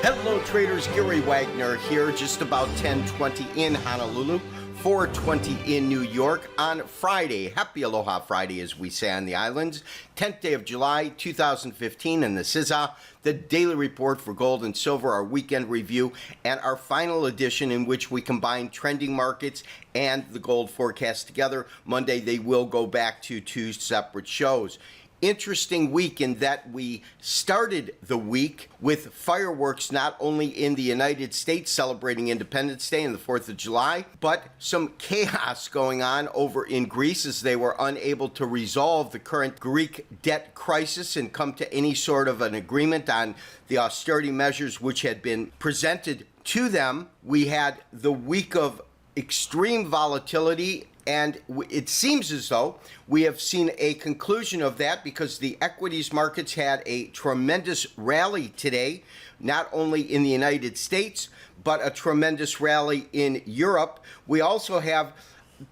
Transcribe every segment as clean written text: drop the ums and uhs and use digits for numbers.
Hello traders, Gary Wagner here, just about 10:20 in Honolulu, 4:20 in New York on Friday. Happy Aloha Friday, as we say on the islands. 10th day of July, 2015, and this is the daily report for gold and silver, our weekend review, and our final edition in which we combine trending markets and the gold forecast together. Monday, they will go back to two separate shows. Interesting week in that we started the week with fireworks not only in the United States celebrating Independence Day and the 4th of July, but some chaos going on over in Greece as they were unable to resolve the current Greek debt crisis and come to any sort of an agreement on the austerity measures which had been presented to them. We had the week of extreme volatility, and it seems as though we have seen a conclusion of that because the equities markets had a tremendous rally today, not only in the United States, but a tremendous rally in Europe. We also have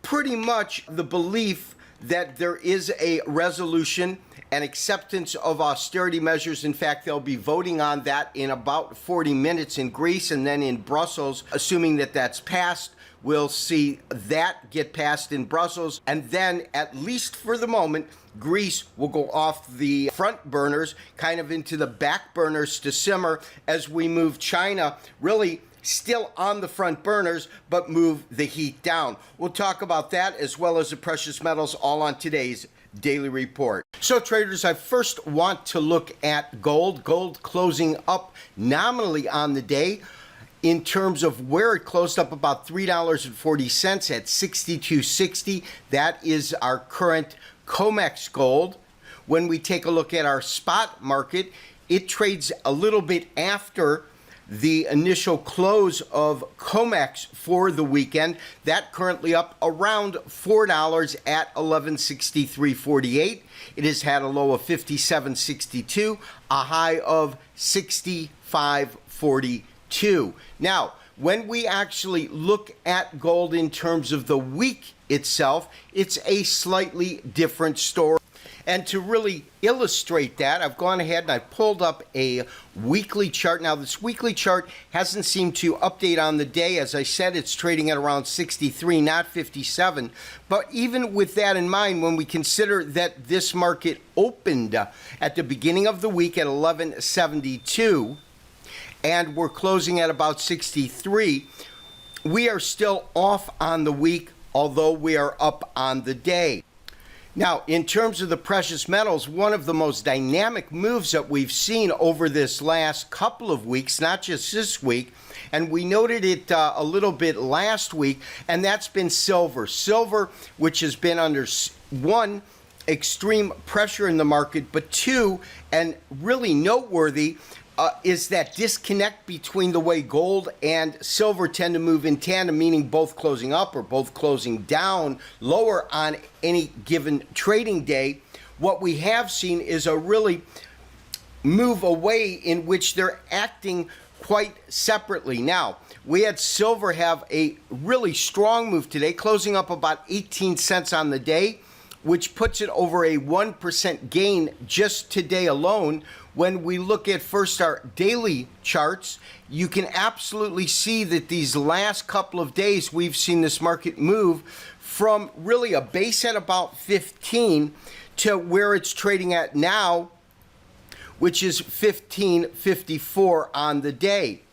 pretty much the belief that there is a resolution and acceptance of austerity measures. In fact, they'll be voting on that in about 40 minutes in Greece, and then in Brussels, assuming that that's passed, we'll see that get passed in Brussels, and then, at least for the moment, Greece will go off the front burners, kind of into the back burners to simmer as we move China really still on the front burners, but move the heat down. We'll talk about that as well as the precious metals all on today's daily report. So traders, I first want to look at gold. Gold closing up nominally on the day. In terms of where it closed up, about $3.40 at $62.60. That is our current COMEX gold. When we take a look at our spot market, it trades a little bit after the initial close of COMEX for the weekend. That currently up around $4 at $1163.48. It has had a low of $57.62, a high of $65.42. Now, when we actually look at gold in terms of the week itself, it's a slightly different story. And to really illustrate that, I've gone ahead and I pulled up a weekly chart. Now, this weekly chart hasn't seemed to update on the day. As I said, it's trading at around 63, not 57. But even with that in mind, when we consider that this market opened at the beginning of the week at 1172, and we're closing at about 63, we are still off on the week, although we are up on the day. Now, in terms of the precious metals, one of the most dynamic moves that we've seen over this last couple of weeks, not just this week, and we noted it a little bit last week, and that's been silver. Silver, which has been under one, extreme pressure in the market, but two, and really noteworthy, is that disconnect between the way gold and silver tend to move in tandem, meaning both closing up or both closing down lower on any given trading day. What we have seen is a really move away in which they're acting quite separately. Now, we had silver have a really strong move today, closing up about 18 cents on the day, which puts it over a 1% gain just today alone. When we look at first our daily charts, you can absolutely see that these last couple of days we've seen this market move from really a base at about 15 to where it's trading at now, which is 15.54 on the day.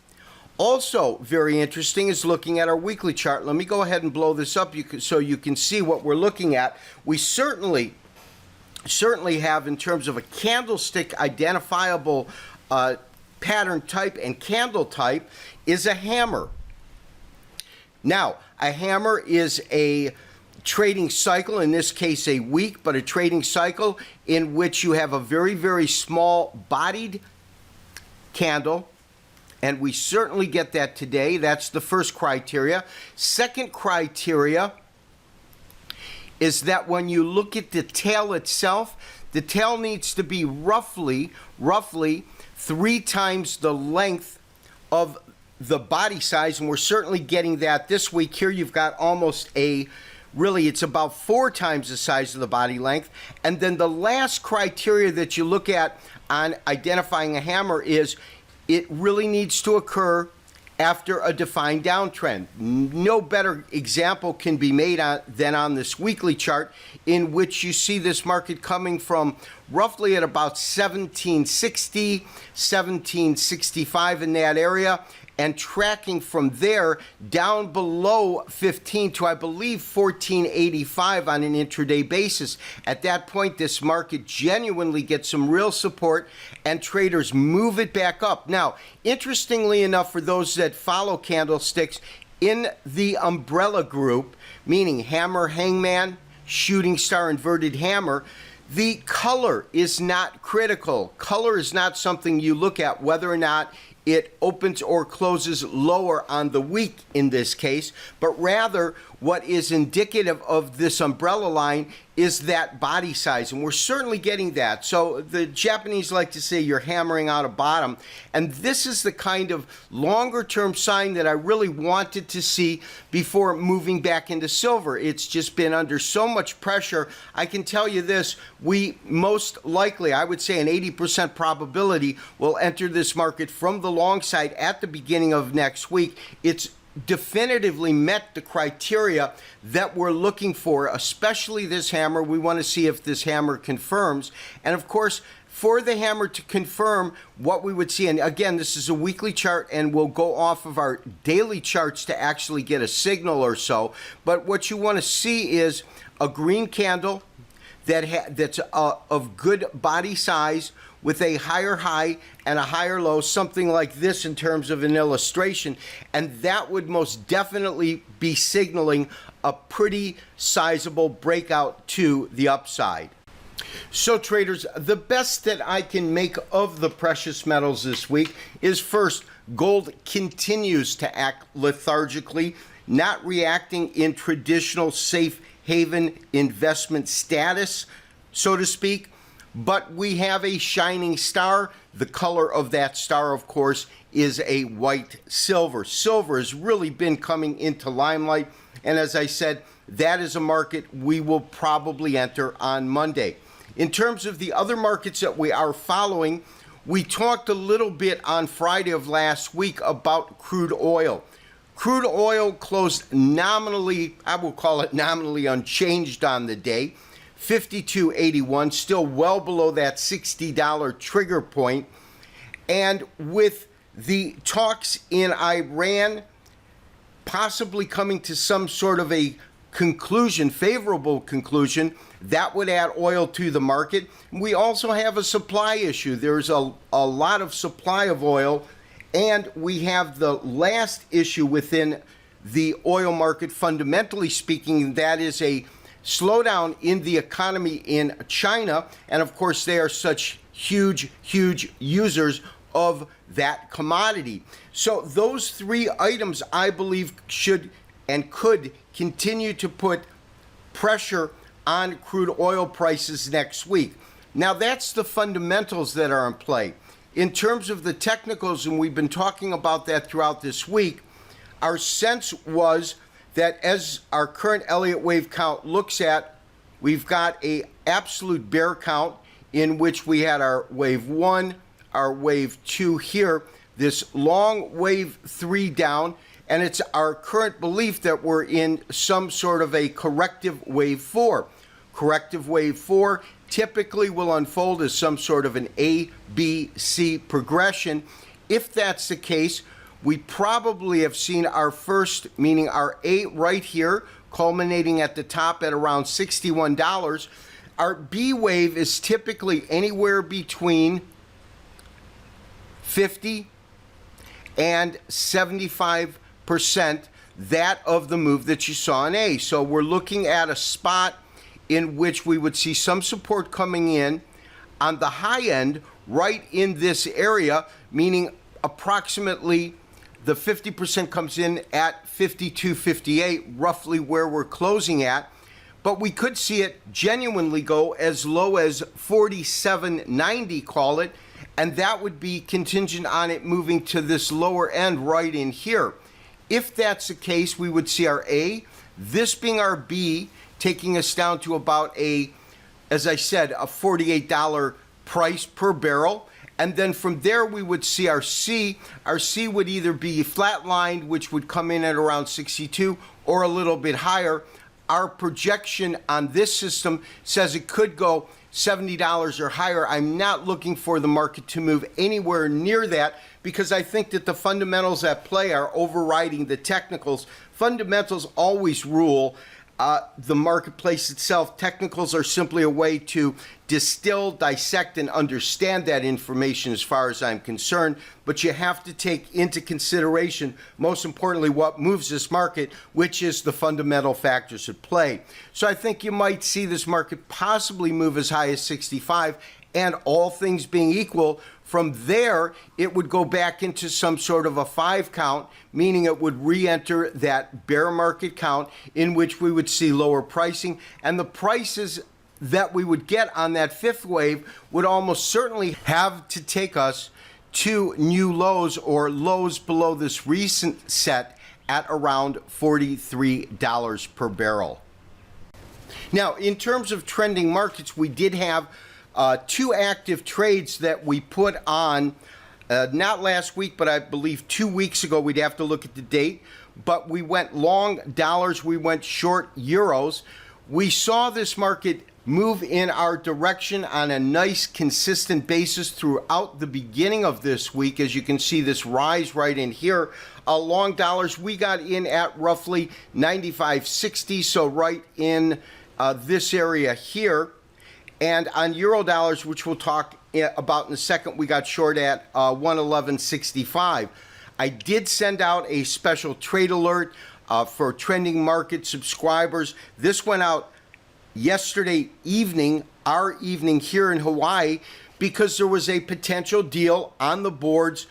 Also very interesting is looking at our weekly chart. Let me go ahead and blow this up so you can see what we're looking at. We certainly have, in terms of a candlestick identifiable pattern type and candle type, is a hammer. Now, a hammer is a trading cycle, in this case a week, but a trading cycle in which you have a very, very small bodied candle. And we certainly get that today. That's the first criteria. Second criteria is that when you look at the tail itself, the tail needs to be roughly 3 times the length of the body size, and we're certainly getting that this week. Here you've got almost a really it's about 4 times the size of the body length. And then the last criteria that you look at on identifying a hammer is it really needs to occur after a defined downtrend. No better example can be made than on this weekly chart, in which you see this market coming from roughly at about 1760, 1765 in that area, and tracking from there down below 15 to, I believe, 1485 on an intraday basis. At that point, this market genuinely gets some real support and traders move it back up. Now, interestingly enough, for those that follow candlesticks in the umbrella group, meaning hammer, hangman, shooting star, inverted hammer, the color is not critical. Color is not something you look at, whether or not it opens or closes lower on the week in this case, but rather what is indicative of this umbrella line is that body size, and we're certainly getting that. So the Japanese like to say you're hammering out a bottom, and this is the kind of longer term sign that I really wanted to see before moving back into silver. It's just been under so much pressure. I can tell you this, we most likely, I would say an 80% probability, will enter this market from the long side at the beginning of next week. It's definitively met the criteria that we're looking for, especially this hammer. We want to see if this hammer confirms. And of course, for the hammer to confirm, what we would see, and again, this is a weekly chart and we'll go off of our daily charts to actually get a signal or so, but what you want to see is a green candle that's of good body size with a higher high and a higher low, something like this in terms of an illustration, and that would most definitely be signaling a pretty sizable breakout to the upside. So traders, the best that I can make of the precious metals this week is, first, gold continues to act lethargically, not reacting in traditional safe haven investment status, so to speak. But we have a shining star. The color of that star, of course, is a white silver. Silver has really been coming into limelight. And as I said, that is a market we will probably enter on Monday. In terms of the other markets that we are following, we talked a little bit on Friday of last week about crude oil. Crude oil closed nominally, I will call it nominally unchanged on the day. 52.81, still well below that $60 trigger point. And with the talks in Iran possibly coming to some sort of a conclusion, favorable conclusion, that would add oil to the market. We also have a supply issue. There's a lot of supply of oil, and we have the last issue within the oil market, fundamentally speaking, that is a slowdown in the economy in China, and of course they are such huge users of that commodity. So those three items, I believe, should and could continue to put pressure on crude oil prices next week. Now that's the fundamentals that are in play. In terms of the technicals, and we've been talking about that throughout this week, our sense was that as our current Elliott wave count looks at, we've got a absolute bear count in which we had our wave 1, our wave 2 here, this long wave 3 down, and it's our current belief that we're in some sort of a corrective wave 4. Corrective wave 4 typically will unfold as some sort of an A, B, C progression. If that's the case, we probably have seen our first, meaning our A right here, culminating at the top at around $61. Our B wave is typically anywhere between 50 and 75% that of the move that you saw in A. So we're looking at a spot in which we would see some support coming in on the high end right in this area, meaning approximately the 50% comes in at 52.58, roughly where we're closing at. But we could see it genuinely go as low as 47.90, call it, and that would be contingent on it moving to this lower end right in here. If that's the case, we would see our A This being our B, taking us down to about as I said, a $48 price per barrel. And then from there, we would see our C. Our C would either be flatlined, which would come in at around 62, or a little bit higher. Our projection on this system says it could go $70 or higher. I'm not looking for the market to move anywhere near that because I think that the fundamentals at play are overriding the technicals. Fundamentals always rule the marketplace itself. Technicals are simply a way to distill, dissect, and understand that information as far as I'm concerned, but you have to take into consideration, most importantly, what moves this market, which is the fundamental factors at play. So I think you might see this market possibly move as high as 65, and all things being equal, from there, it would go back into some sort of a 5 count, meaning it would re-enter that bear market count in which we would see lower pricing. And the prices that we would get on that fifth wave would almost certainly have to take us to new lows or lows below this recent set at around $43 per barrel. Now, in terms of trending markets, we did have 2 active trades that we put on, not last week, but I believe 2 weeks ago. We'd have to look at the date. But we went long dollars, we went short euros. We saw this market move in our direction on a nice, consistent basis throughout the beginning of this week. As you can see, this rise right in here. Long dollars, we got in at roughly 95.60, so right in this area here. And on euro dollars, which we'll talk about in a second, we got short at 111.65. I did send out a special trade alert for trending market subscribers. This went out yesterday evening, our evening here in Hawaii, because there was a potential deal on the boards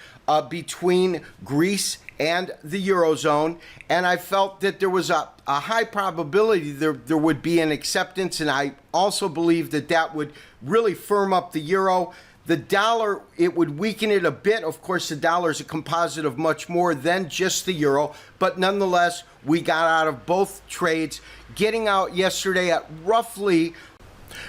between Greece and the Eurozone, and I felt that there was a high probability there would be an acceptance, and I also believe that that would really firm up the euro. The dollar, it would weaken it a bit. Of course, the dollar is a composite of much more than just the euro, but nonetheless, we got out of both trades, getting out yesterday at roughly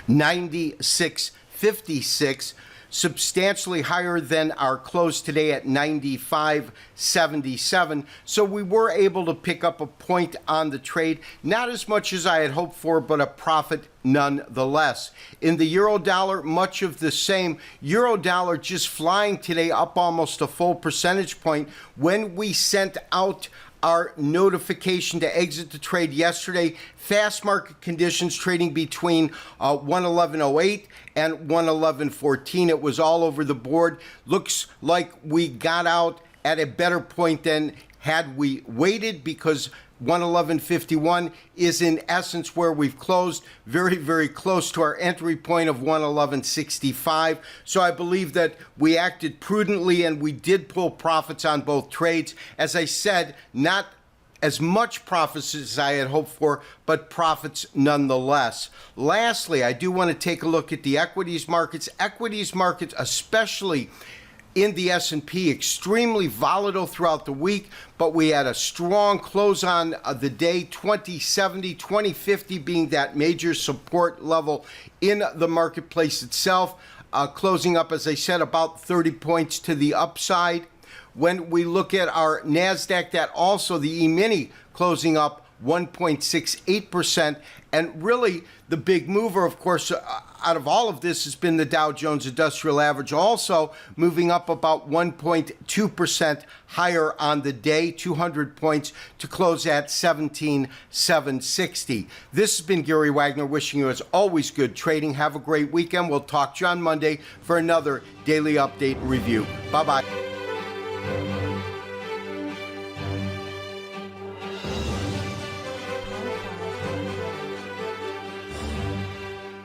96.56, substantially higher than our close today at 95.77. So we were able to pick up a point on the trade, not as much as I had hoped for, but a profit nonetheless. In the euro dollar, much of the same. Euro dollar just flying today up almost a full percentage point. When we sent out our notification to exit the trade yesterday, fast market conditions trading between 111.08 and 111.14. It was all over the board. Looks like we got out at a better point than had we waited, because 111.51 is in essence where we've closed, very, very close to our entry point of 111.65. So I believe that we acted prudently and we did pull profits on both trades. As I said, not as much profits as I had hoped for, but profits nonetheless. Lastly, I do want to take a look at the equities markets. Equities markets, especially in the S&P, extremely volatile throughout the week, but we had a strong close on the day, 2070, 2050 being that major support level in the marketplace itself, closing up, as I said, about 30 points to the upside. When we look at our NASDAQ, that also the E-mini closing up 1.68%, and really the big mover, of course, out of all of this has been the Dow Jones Industrial Average, also moving up about 1.2% higher on the day, 200 points to close at 17,760. This has been Gary Wagner wishing you, as always, good trading. Have a great weekend. We'll talk to you on Monday for another daily update and review. Bye-bye.